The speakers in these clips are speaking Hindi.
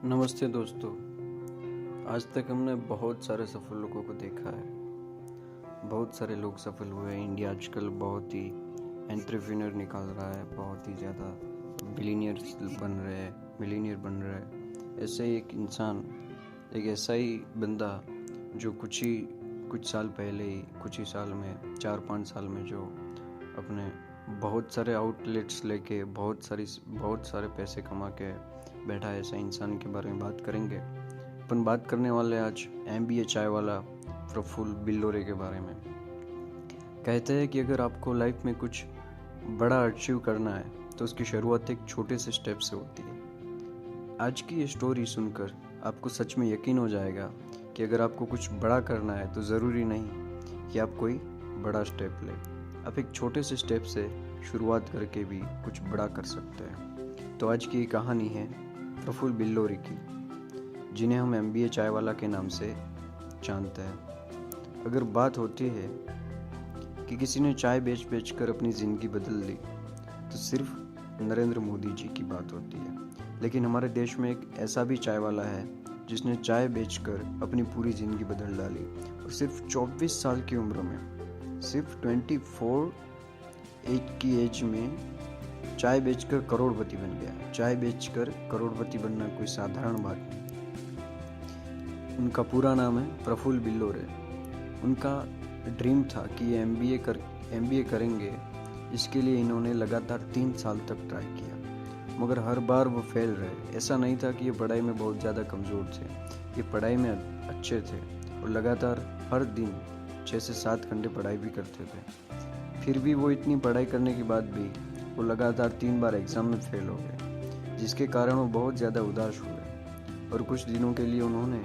नमस्ते दोस्तों। आज तक हमने बहुत सारे सफल लोगों को देखा है। बहुत सारे लोग सफल हुए हैं। इंडिया आजकल बहुत ही एंटरप्रेन्योर निकाल रहा है, बहुत ही ज़्यादा बिलियनियर्स बन रहे हैं, मिलीनियर बन रहे हैं। ऐसे ही एक इंसान, एक ऐसा ही बंदा जो कुछ साल पहले ही, कुछ ही साल में, 4-5 साल में जो अपने बहुत सारे आउटलेट्स लेके बहुत सारे पैसे कमा के बैठा है, ऐसा इंसान के बारे में बात करेंगे। अपन बात करने वाले आज MBA चाय वाला प्रफुल्ल बिल्लोरे के बारे में। कहते हैं कि अगर आपको लाइफ में कुछ बड़ा अचीव करना है तो उसकी शुरुआत एक छोटे से स्टेप से होती है। आज की ये स्टोरी सुनकर आपको सच में यकीन हो जाएगा कि अगर आपको कुछ बड़ा करना है तो ज़रूरी नहीं कि आप कोई बड़ा स्टेप लें। आप एक छोटे से स्टेप से शुरुआत करके भी कुछ बड़ा कर सकते हैं। तो आज की ये कहानी है प्रफुल्ल बिल्लोरे की, जिन्हें हम MBA चाय वाला के नाम से जानते हैं। अगर बात होती है कि किसी ने चाय बेच कर अपनी ज़िंदगी बदल ली तो सिर्फ नरेंद्र मोदी जी की बात होती है। लेकिन हमारे देश में एक ऐसा भी चाय वाला है जिसने चाय बेचकर अपनी पूरी ज़िंदगी बदल डाली और सिर्फ 24 साल की उम्र में, सिर्फ 24 एज की एज में चाय बेचकर करोड़पति बन गया। चाय बेचकर करोड़पति बनना कोई साधारण बात नहीं। उनका पूरा नाम है प्रफुल्ल बिल्लोरे। उनका ड्रीम था कि ये MBA करेंगे। इसके लिए इन्होंने लगातार 3 साल तक ट्राई किया, मगर हर बार वो फेल रहे। ऐसा नहीं था कि ये पढ़ाई में बहुत ज़्यादा कमज़ोर थे, ये पढ़ाई में अच्छे थे और लगातार हर दिन 6 से 7 घंटे पढ़ाई भी करते थे। फिर भी वो इतनी पढ़ाई करने के बाद भी वो लगातार 3 बार एग्ज़ाम में फेल हो गए, जिसके कारण वो बहुत ज़्यादा उदास हुए और कुछ दिनों के लिए उन्होंने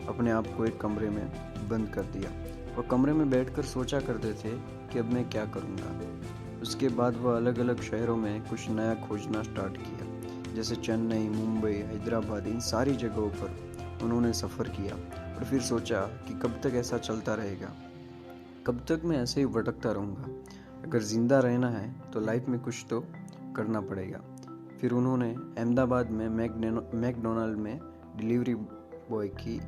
अपने आप को एक कमरे में बंद कर दिया। वो कमरे में बैठकर सोचा करते थे कि अब मैं क्या करूँगा। उसके बाद वह अलग अलग शहरों में कुछ नया खोजना स्टार्ट किया, जैसे चेन्नई, मुंबई, हैदराबाद। इन सारी जगहों पर उन्होंने सफ़र किया और फिर सोचा कि कब तक ऐसा चलता रहेगा, कब तक मैं ऐसे ही भटकता रहूँगा। अगर ज़िंदा रहना है तो लाइफ में कुछ तो करना पड़ेगा। फिर उन्होंने अहमदाबाद में मैकडोनाल्ड में डिलीवरी बॉय की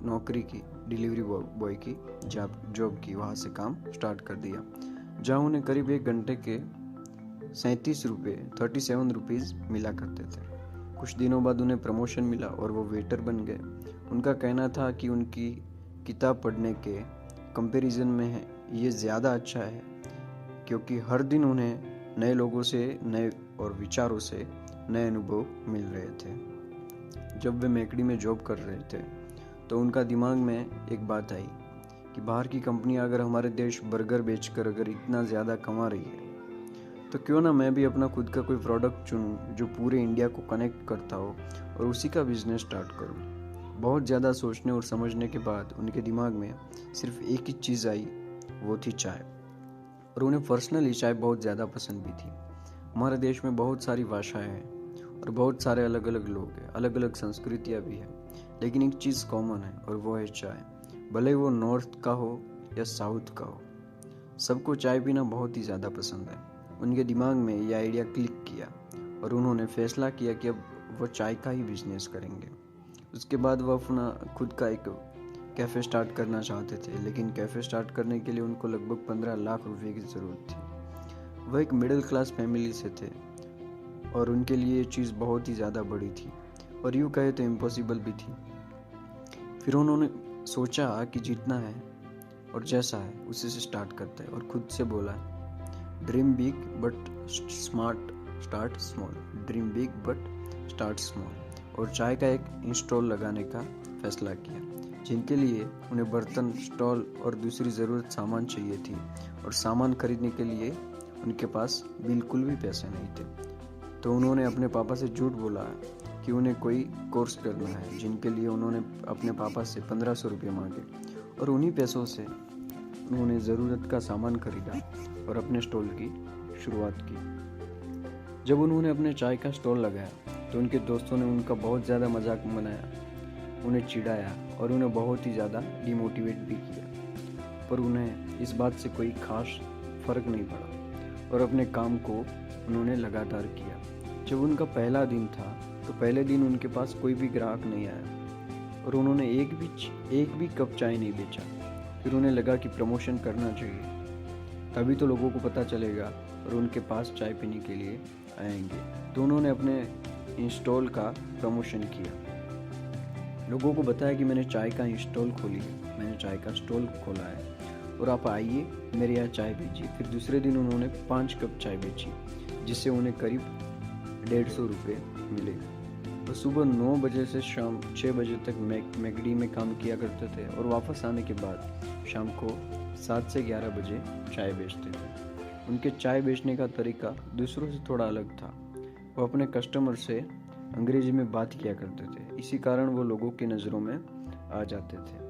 नौकरी की, डिलीवरी बॉय की जॉब की। वहाँ से काम स्टार्ट कर दिया, जहाँ उन्हें करीब 1 घंटे के 37 रुपीज़ मिला करते थे। कुछ दिनों बाद उन्हें प्रमोशन मिला और वो वेटर बन गए। उनका कहना था कि उनकी किताब पढ़ने के कंपैरिजन में ये ज़्यादा अच्छा है, क्योंकि हर दिन उन्हें नए लोगों से, नए और विचारों से नए अनुभव मिल रहे थे। जब वे मैकडी में जॉब कर रहे थे तो उनका दिमाग में एक बात आई कि बाहर की कंपनियां अगर हमारे देश बर्गर बेचकर अगर इतना ज़्यादा कमा रही है तो क्यों ना मैं भी अपना खुद का कोई प्रोडक्ट चुनूं जो पूरे इंडिया को कनेक्ट करता हो और उसी का बिजनेस स्टार्ट करूं। बहुत ज़्यादा सोचने और समझने के बाद उनके दिमाग में सिर्फ एक ही चीज़ आई, वो थी चाय। और उन्हें पर्सनली चाय बहुत ज़्यादा पसंद भी थी। हमारे देश में बहुत सारी भाषाएं हैं और बहुत सारे अलग अलग लोग हैं, अलग अलग संस्कृतियाँ भी हैं, लेकिन एक चीज़ कॉमन है और वो है चाय। भले वो नॉर्थ का हो या साउथ का हो, सबको चाय पीना बहुत ही ज़्यादा पसंद है। उनके दिमाग में ये आइडिया क्लिक किया और उन्होंने फैसला किया कि अब वो चाय का ही बिजनेस करेंगे। उसके बाद वो अपना खुद का एक कैफ़े स्टार्ट करना चाहते थे, लेकिन कैफ़े स्टार्ट करने के लिए उनको लगभग 15 लाख रुपए की ज़रूरत थी। वह एक मिडिल क्लास फैमिली से थे और उनके लिए ये चीज़ बहुत ही ज़्यादा बड़ी थी और यूँ कहे तो इम्पॉसिबल भी थी। फिर उन्होंने सोचा कि जितना है और जैसा है उसी से स्टार्ट करते हैं और खुद से बोला, dream big but smart, start small. Dream big but start small. और चाय का एक इंस्टॉल लगाने का फैसला किया, जिनके लिए उन्हें बर्तन, स्टॉल और दूसरी ज़रूरत सामान चाहिए थी और सामान खरीदने के लिए उनके पास बिल्कुल भी पैसे नहीं थे। तो उन्होंने अपने पापा से झूठ बोला कि उन्हें कोई कोर्स करना है, जिनके लिए उन्होंने अपने पापा से 1500 रुपये मांगे और उन्हीं पैसों से उन्होंने ज़रूरत का सामान खरीदा और अपने स्टॉल की शुरुआत की। जब उन्होंने अपने चाय का स्टॉल लगाया तो उनके दोस्तों ने उनका बहुत ज़्यादा मजाक बनाया, उन्हें चिढ़ाया और उन्हें बहुत ही ज़्यादा डिमोटिवेट भी किया, पर उन्हें इस बात से कोई खास फर्क नहीं पड़ा और अपने काम को उन्होंने लगातार किया। जब उनका पहला दिन था तो पहले दिन उनके पास कोई भी ग्राहक नहीं आया और उन्होंने एक भी कप चाय नहीं बेचा। फिर उन्हें लगा कि प्रमोशन करना चाहिए, तभी तो लोगों को पता चलेगा और उनके पास चाय पीने के लिए आएंगे। तो उन्होंने अपने इंस्टॉल का प्रमोशन किया, लोगों को बताया कि मैंने चाय का इंस्टॉल खोली है, मैंने चाय का स्टॉल खोला है और आप आइए मेरे यहाँ चाय पीजिए। फिर दूसरे दिन उन्होंने 5 कप चाय बेची, जिससे उन्हें करीब 150 रुपये मिले। तो सुबह 9 बजे से शाम 6 बजे तक मैकडी में काम किया करते थे और वापस आने के बाद शाम को 7 से 11 बजे चाय बेचते थे। उनके चाय बेचने का तरीका दूसरों से थोड़ा अलग था। वो अपने कस्टमर से अंग्रेजी में बात किया करते थे, इसी कारण वो लोगों की नज़रों में आ जाते थे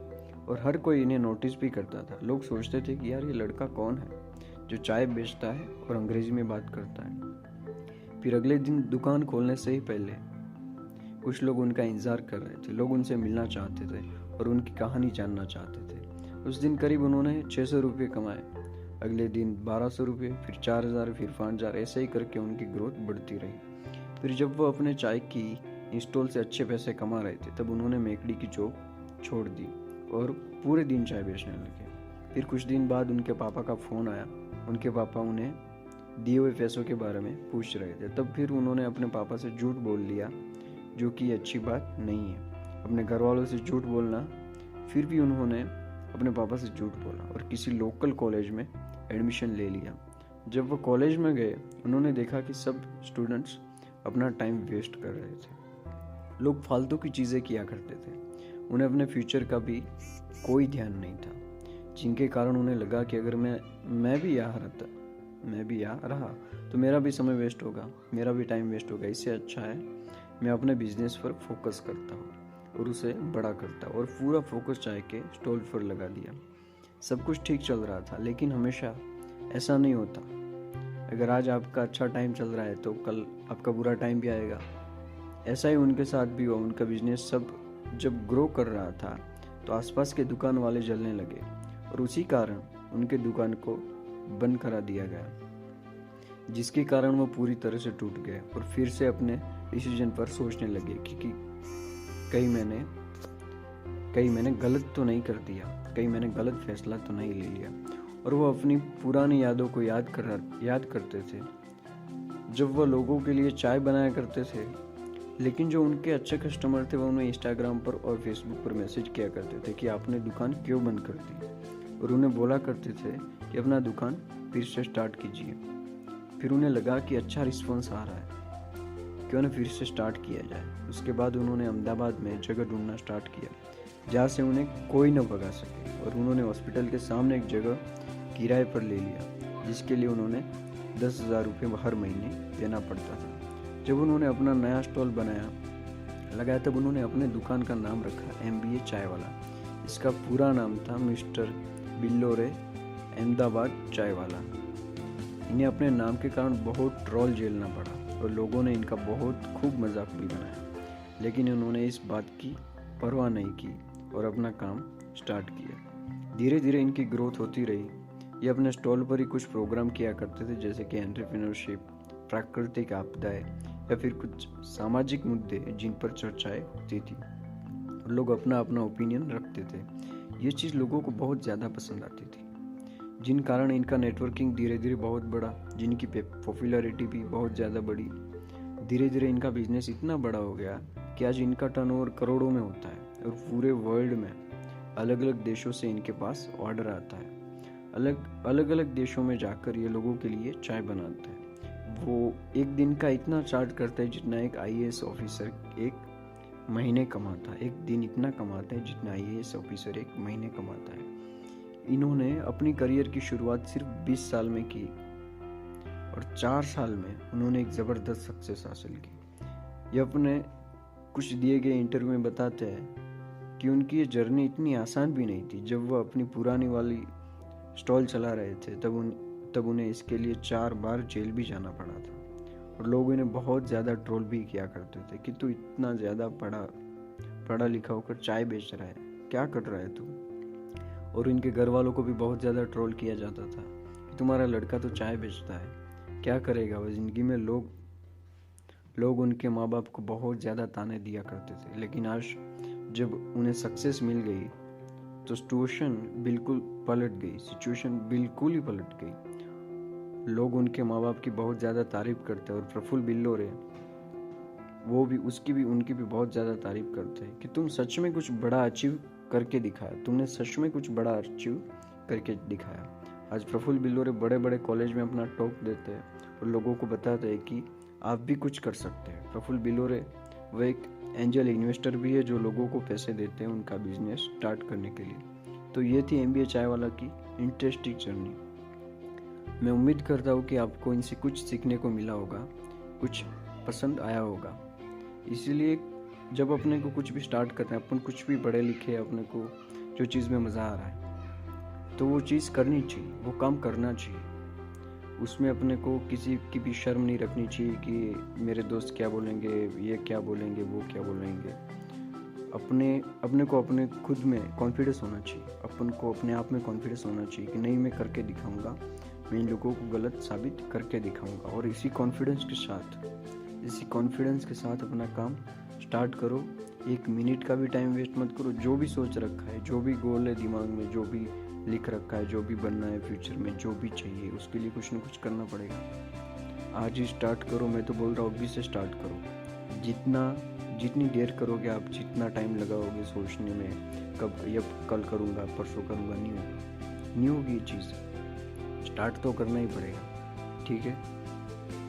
और हर कोई इन्हें नोटिस भी करता था। लोग सोचते थे कि यार ये लड़का कौन है जो चाय बेचता है और अंग्रेजी में बात करता है। फिर अगले दिन दुकान खोलने से ही पहले कुछ लोग उनका इंतज़ार कर रहे थे। लोग उनसे मिलना चाहते थे और उनकी कहानी जानना चाहते थे। उस दिन करीब उन्होंने 600 रुपये कमाए, अगले दिन 1200 रुपये, फिर 4000, फिर 5000, ऐसे ही करके उनकी ग्रोथ बढ़ती रही। फिर जब वो अपने चाय की इंस्टॉल से अच्छे पैसे कमा रहे थे तब उन्होंने मेकड़ी की जॉब छोड़ दी और पूरे दिन चाय बेचने लगे। फिर कुछ दिन बाद उनके पापा का फ़ोन आया। उनके पापा उन्हें दिए हुए पैसों के बारे में पूछ रहे थे। तब फिर उन्होंने अपने पापा से झूठ बोल लिया, जो कि अच्छी बात नहीं है। अपने घर वालों से झूठ बोलना, फिर भी उन्होंने अपने पापा से झूठ बोला और किसी लोकल कॉलेज में एडमिशन ले लिया। जब वो कॉलेज में गए उन्होंने देखा कि सब स्टूडेंट्स अपना टाइम वेस्ट कर रहे थे। लोग फालतू की चीज़ें किया करते थे, उन्हें अपने फ्यूचर का भी कोई ध्यान नहीं था, जिनके कारण उन्हें लगा कि अगर मैं भी यहाँ रहा तो मेरा भी समय वेस्ट होगा, मेरा भी टाइम वेस्ट होगा। इससे अच्छा है मैं अपने बिजनेस पर फोकस करता हूँ और उसे बड़ा करता और पूरा फोकस चाय के स्टॉल पर लगा दिया। सब कुछ ठीक चल रहा था, लेकिन हमेशा ऐसा नहीं होता। अगर आज आपका अच्छा टाइम चल रहा है तो कल आपका बुरा टाइम भी आएगा। ऐसा ही उनके साथ भी हुआ। उनका बिजनेस जब ग्रो कर रहा था तो आसपास के दुकान वाले जलने लगे और उसी कारण उनके दुकान को बंद करा दिया गया, जिसके कारण वो पूरी तरह से टूट गए और फिर से अपने डिसीजन पर सोचने लगे कि कहीं मैंने गलत तो नहीं कर दिया, कहीं मैंने गलत फैसला तो नहीं ले लिया। और वो अपनी पुरानी यादों को याद करते थे जब वो लोगों के लिए चाय बनाया करते थे। लेकिन जो उनके अच्छे कस्टमर थे वो उन्हें इंस्टाग्राम पर और फेसबुक पर मैसेज किया करते थे कि आपने दुकान क्यों बंद कर दी, और उन्हें बोला करते थे कि अपना दुकान फिर से स्टार्ट कीजिए। फिर उन्हें लगा कि अच्छा रिस्पॉन्स आ रहा है, क्यों ना फिर से स्टार्ट किया जाए। उसके बाद उन्होंने अहमदाबाद में जगह ढूंढना स्टार्ट किया जहाँ से उन्हें कोई न भगा सके, और उन्होंने हॉस्पिटल के सामने एक जगह किराए पर ले लिया, जिसके लिए उन्होंने 10,000 रुपये हर महीने देना पड़ता था। जब उन्होंने अपना नया स्टॉल लगाया तब उन्होंने अपने दुकान का नाम रखा MBA चाय वाला। इसका पूरा नाम था मिस्टर बिल्लोरे अहमदाबाद चाय वाला। इन्हें अपने नाम के कारण बहुत ट्रोल झेलना पड़ा और लोगों ने इनका बहुत खूब मजाक भी बनाया, लेकिन उन्होंने इस बात की परवाह नहीं की और अपना काम स्टार्ट किया। धीरे धीरे इनकी ग्रोथ होती रही। ये अपने स्टॉल पर ही कुछ प्रोग्राम किया करते थे, जैसे कि एंटरप्रेन्योरशिप, प्राकृतिक आपदाएं या फिर कुछ सामाजिक मुद्दे जिन पर चर्चाएं होती थी। लोग अपना ओपिनियन रखते थे। ये चीज़ लोगों को बहुत ज़्यादा पसंद आती थी, जिन कारण इनका नेटवर्किंग धीरे धीरे बहुत बढ़ा, जिनकी पॉपुलैरिटी भी बहुत ज़्यादा बढ़ी। धीरे धीरे इनका बिजनेस इतना बड़ा हो गया कि आज इनका टर्नओवर करोड़ों में होता है और पूरे वर्ल्ड में अलग अलग देशों से इनके पास ऑर्डर आता है। अलग अलग देशों में जाकर ये लोगों के लिए चाय बनाते हैं। वो एक दिन का इतना चार्ज करता है जितना एक IAS ऑफिसर एक महीने कमाता है। एक दिन इतना कमाता है जितना IAS ऑफिसर एक महीने कमाता है। इन्होंने अपनी करियर की शुरुआत सिर्फ 20 साल में की और 4 साल में उन्होंने एक ज़बरदस्त सक्सेस हासिल की। ये अपने कुछ दिए गए इंटरव्यू में बताते हैं कि उनकी ये जर्नी इतनी आसान भी नहीं थी। जब वो अपनी पुरानी वाली स्टॉल चला रहे थे तब उन्हें इसके लिए 4 बार जेल भी जाना पड़ा था और लोग इन्हें बहुत ज़्यादा ट्रोल भी किया करते थे कि तू इतना ज़्यादा पढ़ा लिखा होकर चाय बेच रहा है, क्या कर रहा है तू। और इनके घर वालों को भी बहुत ज़्यादा ट्रोल किया जाता था कि तुम्हारा लड़का तो चाय बेचता है, क्या करेगा वो ज़िंदगी में। लोग उनके माँ बाप को बहुत ज़्यादा ताने दिया करते थे, लेकिन आज जब उन्हें सक्सेस मिल गई तो सिचुएशन बिल्कुल पलट गई। लोग उनके माँ बाप की बहुत ज़्यादा तारीफ करते हैं और प्रफुल्ल बिल्लोरे वो भी उनकी भी बहुत ज़्यादा तारीफ करते हैं कि तुम सच में कुछ बड़ा अचीव करके दिखाया, तुमने सच में कुछ बड़ा अचीव करके दिखाया। आज प्रफुल्ल बिल्लोरे बड़े बड़े कॉलेज में अपना टॉक देते हैं और लोगों को बताते हैं कि आप भी कुछ कर सकते हैं। प्रफुल्ल बिल्लोरे वह एक एंजल इन्वेस्टर भी है जो लोगों को पैसे देते हैं उनका बिजनेस स्टार्ट करने के लिए। तो ये थी MBA चाय वाला की इंटरेस्टिंग जर्नी। मैं उम्मीद करता हूँ कि आपको इनसे कुछ सीखने को मिला होगा, कुछ पसंद आया होगा। इसीलिए जब अपने को कुछ भी स्टार्ट करते हैं, अपन कुछ भी पढ़े लिखे, अपने को जो चीज़ में मज़ा आ रहा है तो वो चीज़ करनी चाहिए, वो काम करना चाहिए। उसमें अपने को किसी की भी शर्म नहीं रखनी चाहिए कि मेरे दोस्त क्या बोलेंगे, ये क्या बोलेंगे, वो क्या बोलेंगे। अपने को अपने खुद में कॉन्फिडेंस होना चाहिए, अपन को अपने आप में कॉन्फिडेंस होना चाहिए कि नहीं, मैं करके दिखाऊंगा, मैं इन लोगों को गलत साबित करके दिखाऊंगा। और इसी कॉन्फिडेंस के साथ अपना काम स्टार्ट करो। 1 मिनट का भी टाइम वेस्ट मत करो। जो भी सोच रखा है, जो भी गोल है दिमाग में, जो भी लिख रखा है, जो भी बनना है फ्यूचर में, जो भी चाहिए, उसके लिए कुछ ना कुछ करना पड़ेगा। आज ही स्टार्ट करो। मैं तो बोल रहा हूँ अभी से स्टार्ट करो। जितनी देर करोगे आप, जितना टाइम लगाओगे सोचने में, कब ये कल करूँगा, परसों करूँगा, नहीं होगी ये चीज़। स्टार्ट तो करना ही पड़ेगा। ठीक है,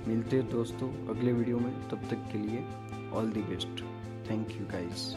मिलते हैं दोस्तों अगले वीडियो में। तब तक के लिए all the best. Thank you guys.